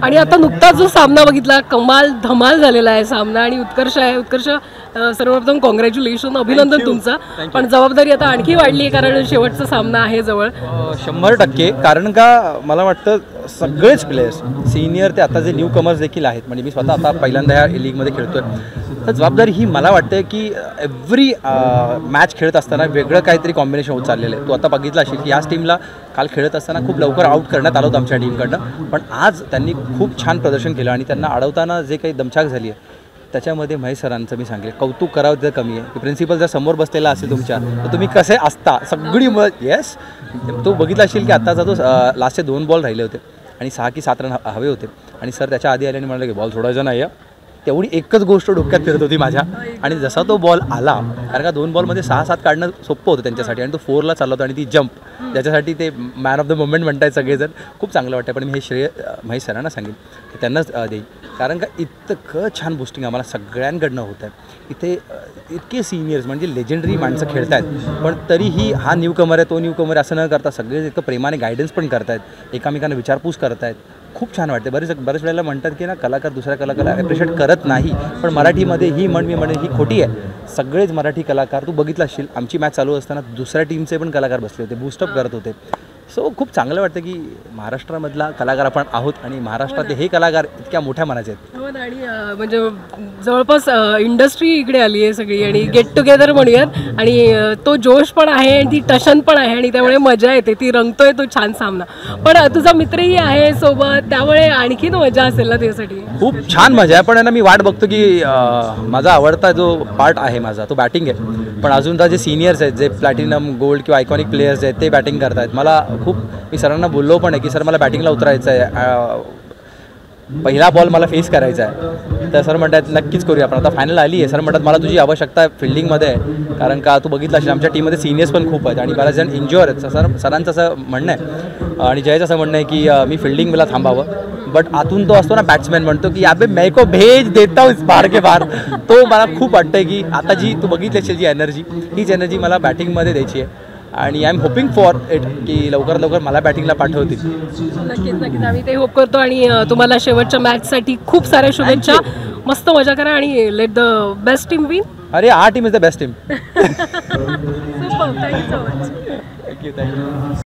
आणि आता नुकताच जो सामना बघितला, कमाल धमाल झालेला आहे सामना आणि उत्कर्ष आहे. उत्कर्ष सर्वप्रथम कॉंग्रॅच्युलेशन, अभिनंदन तुमचं. पण जबाबदारी आता आणखी वाढली आहे कारण शेवटचा सामना आहे जवळ. 100%. कारण का मला वाटतं सगळेच प्लेयर्स सिनियर ते आता जे न्यू कमर्स देखील आहेत, म्हणजे मी स्वतः आता पहिल्यांदा ह्या लीगमध्ये खेळतोय, तर जबाबदारी ही मला वाटते की एव्हरी मॅच खेळत असताना वेगळं काहीतरी कॉम्बिनेशन होत चाललेलं आहे. तू आता बघितलं असेल की याच टीमला काल खेळत असताना खूप लवकर आउट करण्यात आलं होतं आमच्या टीमकडनं, पण आज त्यांनी खूप छान प्रदर्शन केलं आणि त्यांना अडवताना जे काही दमछाक झाली आहे त्याच्यामध्ये महेश सरांचं मी सांगेल कौतुक करावं तर कमी आहे. प्रिन्सिपल जर समोर बसलेला असेल तुमच्या तर तुम्ही कसे असता सगळी येस. तो बघितला असेल की आत्ताचा तो लास्टचे 2 बॉल राहिले होते आणि 6 की 7 रन हवे होते आणि सर त्याच्या आधी आल्याने म्हणाले की बॉल सोडायचा नाही आहे. तेवढी एकच गोष्ट डोक्यात फिरत होती माझ्या. आणि जसा तो बॉल आला, कारण का 2 बॉलमध्ये 6-7 काढणं सोपं होतं त्यांच्यासाठी आणि तो 4ला चालला होता आणि ती जंप ज्याच्यासाठी ते मॅन ऑफ द मोमेंट म्हणतायत सगळेजण, खूप चांगलं वाटतं. पण मी हे श्रेय महेश सरांना सांगेन की त्यांनाच देईल, कारण का इतकं छान बूस्टिंग आम्हाला सगळ्यांकडनं होत आहे. इथे इतके सिनियर्स म्हणजे लेजेंडरी माणसं खेळत आहेत, पण तरीही हा न्यू कमर आहे तो न्यू कमर असं न करता सगळे इतकं प्रेमाने गायडन्स पण करतायत, एकमेकांना विचारपूस करतायत. खूप छान वाटते. बरेच वेळेला म्हणतात की ना कलाकार दुसऱ्या कलाकाराला ॲप्रिशिएट करत नाही, पण मराठीमध्ये ही मी म्हणेन ही खोटी आहे. सगळेच मराठी कलाकार, तू बघितलं असशील आमची मॅच चालू असताना दुसऱ्या टीमचे पण कलाकार बसले होते, बूस्टअप करत होते. सो खूप चांगलं वाटतं की महाराष्ट्रामधला कलाकार आपण आहोत आणि महाराष्ट्रातले हे कलाकार इतक्या मोठ्या मनाचे आहेत. आणि म्हणजे जवळपास इंडस्ट्री इकडे आली आहे सगळी आणि गेट टुगेदर म्हणूयात आणि तो जोश पण आहे आणि ती टशन पण आहे आणि त्यामुळे मजा येते, ती रंगतोय तो छान सामना. पण तुझा मित्रही आहे सोबत, त्यामुळे आणखीन मजा असेल ना त्यासाठी. खूप छान मजा आहे. पण ना मी वाट बघतो की माझा आवडता जो पार्ट आहे माझा तो बॅटिंग आहे, पण अजून जे सिनियर्स आहेत जे प्लॅटिनम गोल्ड किंवा आयकॉनिक प्लेयर्स आहेत ते बॅटिंग करत आहेत. मला खूप, मी सरांना बोललो पण आहे की सर मला बॅटिंगला उतरायचं आहे, पहिला बॉल मला फेस करायचा आहे. तर सर म्हणतात नक्कीच करूया, आपण आता फायनल आली आहे. सर म्हणतात मला तुझी आवश्यकता फिल्डिंगमध्ये आहे, कारण का तू बघितलं असेल आमच्या टीममध्ये सिनियर्स पण खूप आहेत आणि बऱ्याच जण इंज्युअर आहेत. सरांचं असं म्हणणं आहे आणि जयचं असं म्हणणं आहे की मी फिल्डिंगला थांबावं, बट आतून तो असतो ना बॅट्समॅन म्हणतो की याबे मैं को भेज देता हूँ बार के बार. तो मला खूप वाटतं की आता जी तू बघितली असेल जी एनर्जी, हीच एनर्जी मला बॅटिंगमध्ये द्यायची आहे आणि I am hoping for it की लवकर लवकर मला बॅटिंगला पाठवतील. नक्कीच आम्ही ते होप करतो आणि तुम्हाला शेवटच्या मॅचसाठी खूप साऱ्या शुभेच्छा. मस्त मजा करा आणि let the best team win. अरे our team is the best team. Thank you so much. Thank you.